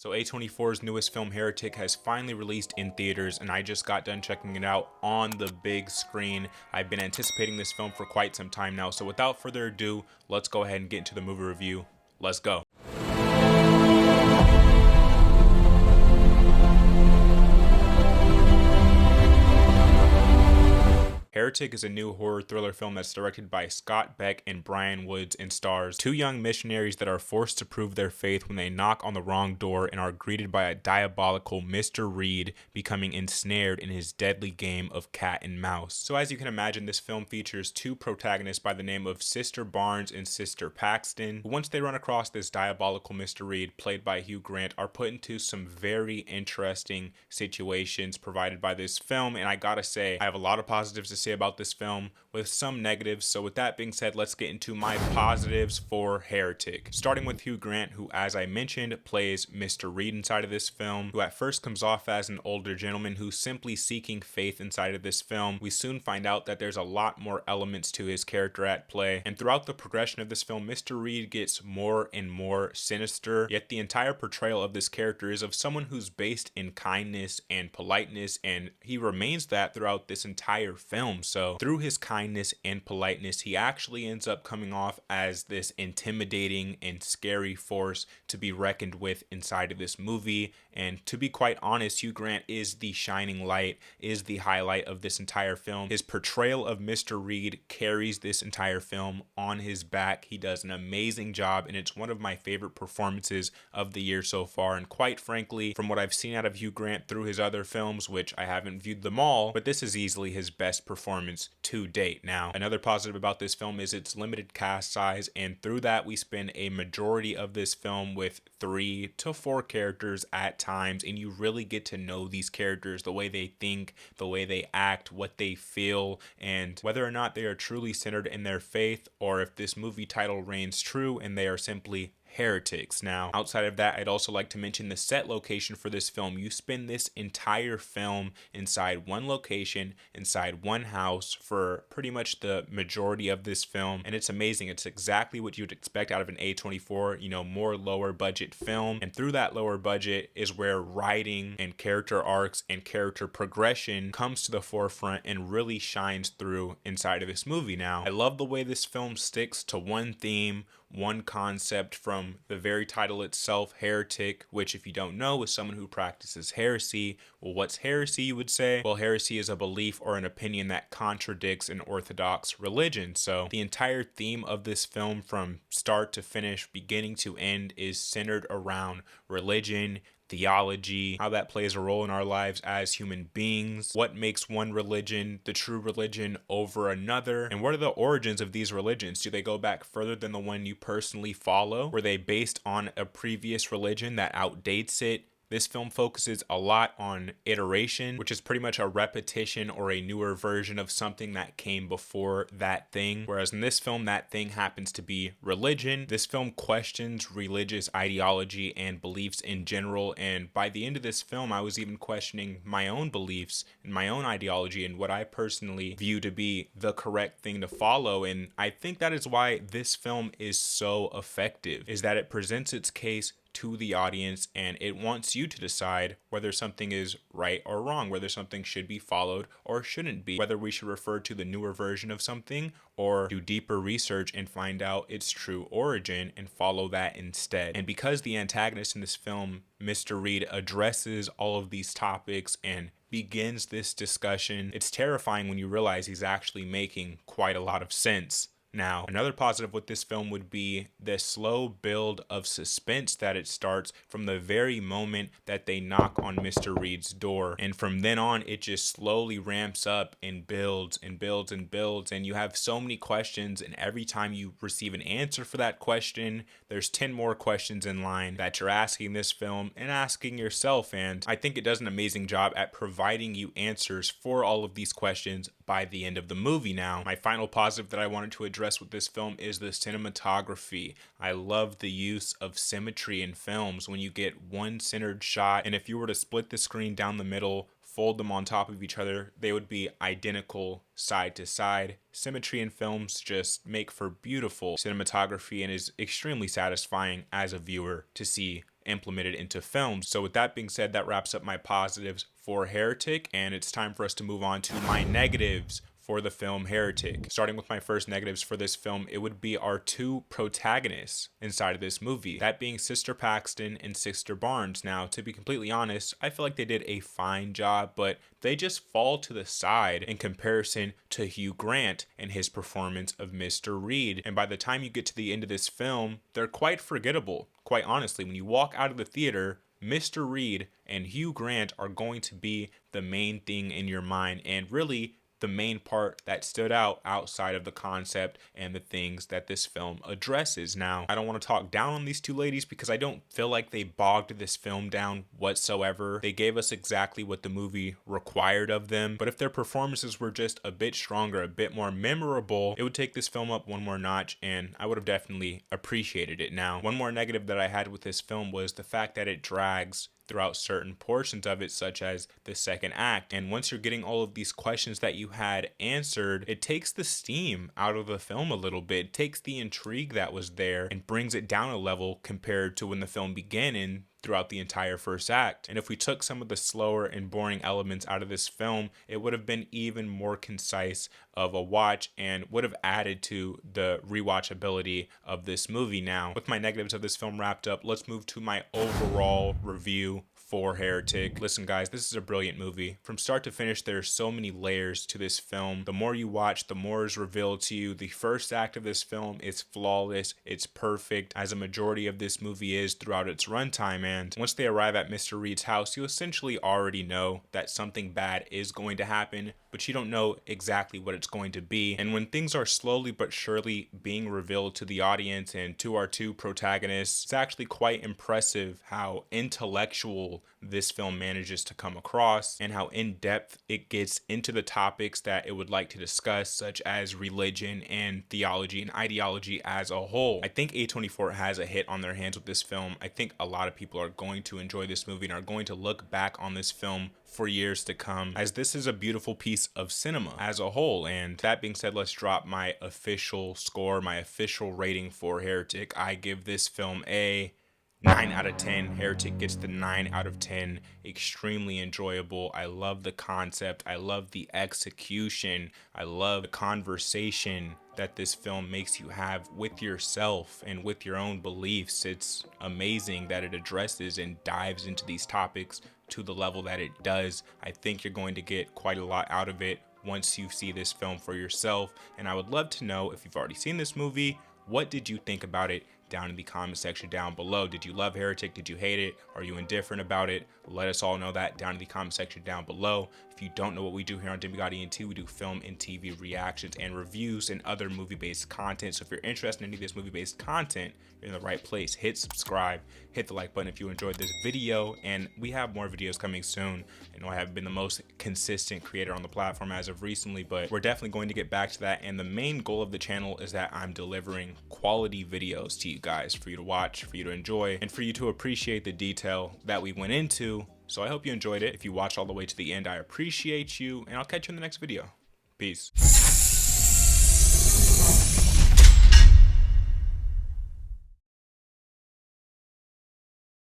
So A24's newest film Heretic has finally released in theaters, and I just got done checking it out on the big screen. I've been anticipating this film for quite some time now, so without further ado, let's go ahead and get into the movie review. Let's go. Heretic is a new horror thriller film that's directed by Scott Beck and Bryan and stars two young missionaries that are forced to prove their faith when they knock on the wrong door and are greeted by a diabolical Mr. Reed becoming ensnared in his deadly game of cat and mouse. So as you can imagine, this film features two protagonists by the name of Sister Barnes and Sister Paxton, who once they run across this diabolical Mr. Reed, played by Hugh, are put into some very interesting situations provided by this film. And I gotta say, I have a lot of positives to say about this film with some negatives. So with that being said, let's get into my positives for Heretic. Starting with Hugh, who, as I mentioned, plays Mr. Reed inside of this film, who at first comes off as an older gentleman who's simply seeking faith inside of this film. We soon find out that there's a lot more elements to his character at play, and throughout the progression of this film, Mr. Reed gets more and more sinister, yet the entire portrayal of this character is of someone who's based in kindness and politeness, and he remains that throughout this entire film. So through his kindness and politeness, he actually ends up coming off as this intimidating and scary force to be reckoned with inside of this movie. And to be quite honest, Hugh is the shining light, is the highlight of this entire film. His portrayal of Mr. Reed carries this entire film on his back. He does an amazing job, and it's one of my favorite performances of the year so far. And quite frankly, from what I've seen out of Hugh through his other films, which I haven't viewed them all, but this is easily his best performance to date. Now, another positive about this film is its limited cast size, and through that we spend a majority of this film with 3 to 4 characters at times, and you really get to know these characters, the way they think, the way they act, what they feel, and whether or not they are truly centered in their faith, or if this movie title reigns true and they are simply heretics. Now, outside of that, I'd also like to mention the set location for this film. You spend this entire film inside one location, inside one house for pretty much the majority of this film, and it's amazing. It's exactly what you'd expect out of an A24, more lower budget film, and through that lower budget is where writing and character arcs and character progression comes to the forefront and really shines through inside of this movie. Now, I love the way this film sticks to one theme, one concept from the very title itself, Heretic, which, if you don't know, is someone who practices heresy. Well, what's heresy, you would say? Well, heresy is a belief or an opinion that contradicts an orthodox religion. So the entire theme of this film, from start to finish, beginning to end, is centered around religion, theology, how that plays a role in our lives as human beings, what makes one religion the true religion over another, and what are the origins of these religions. Do they go back further than the one you personally follow? Were they based on a previous religion that outdates it? This film focuses a lot on iteration, which is pretty much a repetition or a newer version of something that came before that thing. Whereas in this film, that thing happens to be religion. This film questions religious ideology and beliefs in general. And by the end of this film, I was even questioning my own beliefs and my own ideology and what I personally view to be the correct thing to follow. And I think that is why this film is so effective, is that it presents its case to the audience, and it wants you to decide whether something is right or wrong, whether something should be followed or shouldn't be, whether we should refer to the newer version of something or do deeper research and find out its true origin and follow that instead. And because the antagonist in this film, Mr. Reed, addresses all of these topics and begins this discussion, it's terrifying when you realize he's actually making quite a lot of sense. Now, another positive with this film would be the slow build of suspense that it starts from the very moment that they knock on Mr. Reed's door. And from then on, it just slowly ramps up and builds and builds and builds. And you have so many questions, and every time you receive an answer for that question, there's 10 more questions in line that you're asking this film and asking yourself. And I think it does an amazing job at providing you answers for all of these questions by the end of the movie. Now, my final positive that I wanted to address with this film is the cinematography. I love the use of symmetry in films when you get one centered shot, and if you were to split the screen down the middle, fold them on top of each other, they would be identical side to side. Symmetry in films just make for beautiful cinematography and is extremely satisfying as a viewer to see implemented into films. So with that being said, that wraps up my positives for Heretic, and it's time for us to move on to my negatives for the film Heretic. Starting with my first negatives for this film, it would be our two protagonists inside of this movie, that being Sister Paxton and Sister Barnes. Now, to be completely honest, I feel like they did a fine job, but they just fall to the side in comparison to Hugh Grant and his performance of Mr. Reed. And by the time you get to the end of this film, they're quite forgettable. Quite honestly, when you walk out of the theater, Mr. Reed and Hugh Grant are going to be the main thing in your mind, and really the main part that stood out outside of the concept and the things that this film addresses. Now, I don't want to talk down on these two ladies because I don't feel like they bogged this film down whatsoever. They gave us exactly what the movie required of them, but if their performances were just a bit stronger, a bit more memorable, it would take this film up one more notch, and I would have definitely appreciated it. Now, one more negative that I had with this film was the fact that it drags throughout certain portions of it, such as the second act. And once you're getting all of these questions that you had answered, it takes the steam out of the film a little bit. It takes the intrigue that was there and brings it down a level compared to when the film began and throughout the entire first act. And if we took some of the slower and boring elements out of this film, it would have been even more concise of a watch and would have added to the rewatchability of this movie. Now, with my negatives of this film wrapped up, let's move to my overall review for Heretic. Listen guys, this is a brilliant movie. From start to finish, there are so many layers to this film. The more you watch, the more is revealed to you. The first act of this film is flawless. It's perfect, as a majority of this movie is throughout its runtime. And once they arrive at Mr. Reed's house, you essentially already know that something bad is going to happen, but you don't know exactly what it's going to be. And when things are slowly but surely being revealed to the audience and to our two protagonists, it's actually quite impressive how intellectual this film manages to come across and how in-depth it gets into the topics that it would like to discuss, such as religion and theology and ideology as a whole. I think A24 has a hit on their hands with this film. I think a lot of people are going to enjoy this movie and are going to look back on this film for years to come, as this is a beautiful piece of cinema as a whole. And that being said, let's drop my official score, my official rating for Heretic. I give this film a 9 out of 10. Heretic gets the 9 out of 10. Extremely enjoyable. I love the concept. I love the execution. I love the conversation that this film makes you have with yourself and with your own beliefs. It's amazing that it addresses and dives into these topics to the level that it does. I think you're going to get quite a lot out of it once you see this film for yourself. And I would love to know, if you've already seen this movie, what did you think about it down in the comment section down below. Did you love Heretic? Did you hate it? Are you indifferent about it? Let us all know that down in the comment section down below. If you don't know what we do here on Demigod ENT, we do film and TV reactions and reviews and other movie-based content. So if you're interested in any of this movie-based content, you're in the right place. Hit subscribe, hit the like button if you enjoyed this video, and we have more videos coming soon. I know I haven't been the most consistent creator on the platform as of recently, but we're definitely going to get back to that. And the main goal of the channel is that I'm delivering quality videos to you guys for you to watch, for you to enjoy, and for you to appreciate the detail that we went into. So I hope you enjoyed it. If you watched all the way to the end, I appreciate you, and I'll catch you in the next video. Peace.